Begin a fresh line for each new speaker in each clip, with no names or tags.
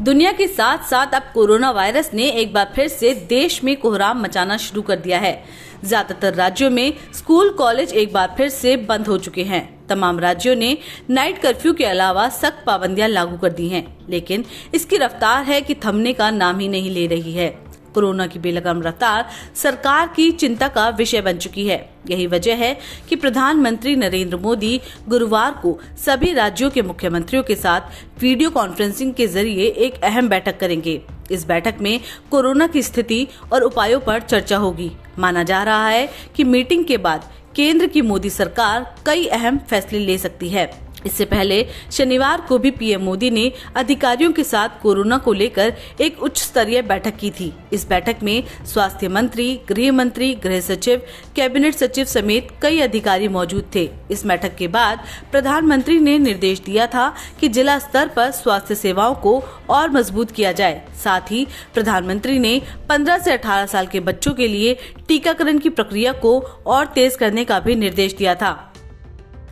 दुनिया के साथ साथ अब कोरोना वायरस ने एक बार फिर से देश में कोहराम मचाना शुरू कर दिया है। ज्यादातर राज्यों में स्कूल कॉलेज एक बार फिर से बंद हो चुके हैं। तमाम राज्यों ने नाइट कर्फ्यू के अलावा सख्त पाबंदियां लागू कर दी हैं, लेकिन इसकी रफ्तार है कि थमने का नाम ही नहीं ले रही है। कोरोना की बेलगाम रफ्तार सरकार की चिंता का विषय बन चुकी है। यही वजह है कि प्रधानमंत्री नरेंद्र मोदी गुरुवार को सभी राज्यों के मुख्यमंत्रियों के साथ वीडियो कॉन्फ्रेंसिंग के जरिए एक अहम बैठक करेंगे। इस बैठक में कोरोना की स्थिति और उपायों पर चर्चा होगी। माना जा रहा है कि मीटिंग के बाद केंद्र की मोदी सरकार कई अहम फैसले ले सकती है। इससे पहले शनिवार को भी पीएम मोदी ने अधिकारियों के साथ कोरोना को लेकर एक उच्च स्तरीय बैठक की थी। इस बैठक में स्वास्थ्य मंत्री, गृह मंत्री, गृह सचिव, कैबिनेट सचिव समेत कई अधिकारी मौजूद थे। इस बैठक के बाद प्रधानमंत्री ने निर्देश दिया था कि जिला स्तर पर स्वास्थ्य सेवाओं को और मजबूत किया जाए। साथ ही प्रधानमंत्री ने 15 से 18 साल के बच्चों के लिए टीकाकरण की प्रक्रिया को और तेज करने का भी निर्देश दिया था।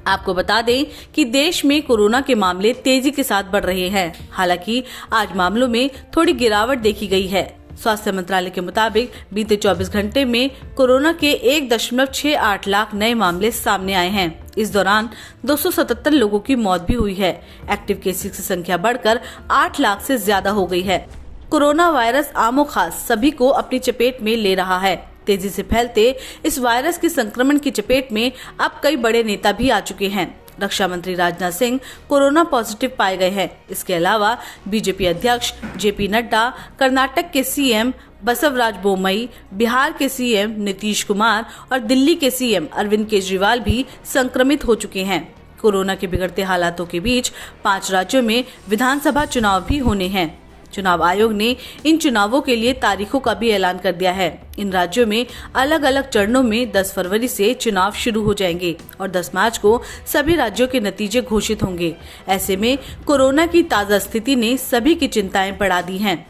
आपको बता दें कि देश में कोरोना के मामले तेजी के साथ बढ़ रहे हैं। हालांकि आज मामलों में थोड़ी गिरावट देखी गई है। स्वास्थ्य मंत्रालय के मुताबिक बीते 24 घंटे में कोरोना के 1.68 लाख नए मामले सामने आए हैं। इस दौरान 277 लोगों की मौत भी हुई है। एक्टिव केसेस की संख्या बढ़कर 8 लाख से ज्यादा हो गई है। कोरोना वायरस आमो खास सभी को अपनी चपेट में ले रहा है। तेजी से फैलते इस वायरस के संक्रमण की चपेट में अब कई बड़े नेता भी आ चुके हैं। रक्षा मंत्री राजनाथ सिंह कोरोना पॉजिटिव पाए गए हैं। इसके अलावा बीजेपी अध्यक्ष जेपी नड्डा, कर्नाटक के सीएम बसवराज बोम्मई, बिहार के सीएम नीतीश कुमार और दिल्ली के सीएम अरविंद केजरीवाल भी संक्रमित हो चुके हैं। कोरोना के बिगड़ते हालातों के बीच 5 राज्यों में विधानसभा चुनाव भी होने हैं। चुनाव आयोग ने इन चुनावों के लिए तारीखों का भी ऐलान कर दिया है। इन राज्यों में अलग अलग चरणों में 10 फरवरी से चुनाव शुरू हो जाएंगे और 10 मार्च को सभी राज्यों के नतीजे घोषित होंगे। ऐसे में कोरोना की ताजा स्थिति ने सभी की चिंताएं बढ़ा दी हैं।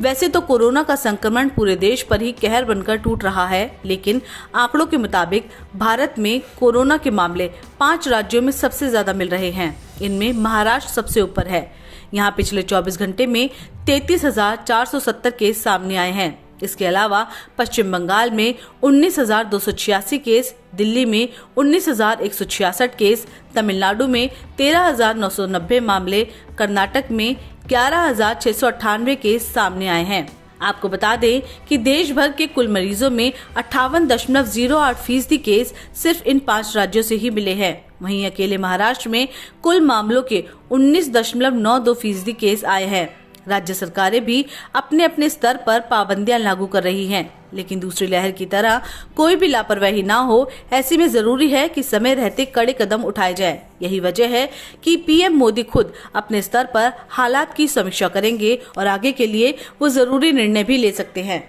वैसे तो कोरोना का संक्रमण पूरे देश पर ही कहर बनकर टूट रहा है, लेकिन आंकड़ों के मुताबिक भारत में कोरोना के मामले 5 राज्यों में सबसे ज्यादा मिल रहे हैं। इनमें महाराष्ट्र सबसे ऊपर है। यहाँ पिछले 24 घंटे में 33,470 केस सामने आए हैं। इसके अलावा पश्चिम बंगाल में 19,286 केस, दिल्ली में 19,166 केस, तमिलनाडु में 13,990 मामले, कर्नाटक में 11,698 केस सामने आए हैं। आपको बता दें कि देश भर के कुल मरीजों में 58.08% केस सिर्फ इन 5 राज्यों से ही मिले हैं। वहीं अकेले महाराष्ट्र में कुल मामलों के 19.92% केस आए हैं। राज्य सरकारें भी अपने अपने स्तर पर पाबंदियां लागू कर रही हैं, लेकिन दूसरी लहर की तरह कोई भी लापरवाही ना हो, ऐसे में जरूरी है कि समय रहते कड़े कदम उठाए जाएं। यही वजह है कि पीएम मोदी खुद अपने स्तर पर हालात की समीक्षा करेंगे और आगे के लिए वो जरूरी निर्णय भी ले सकते हैं।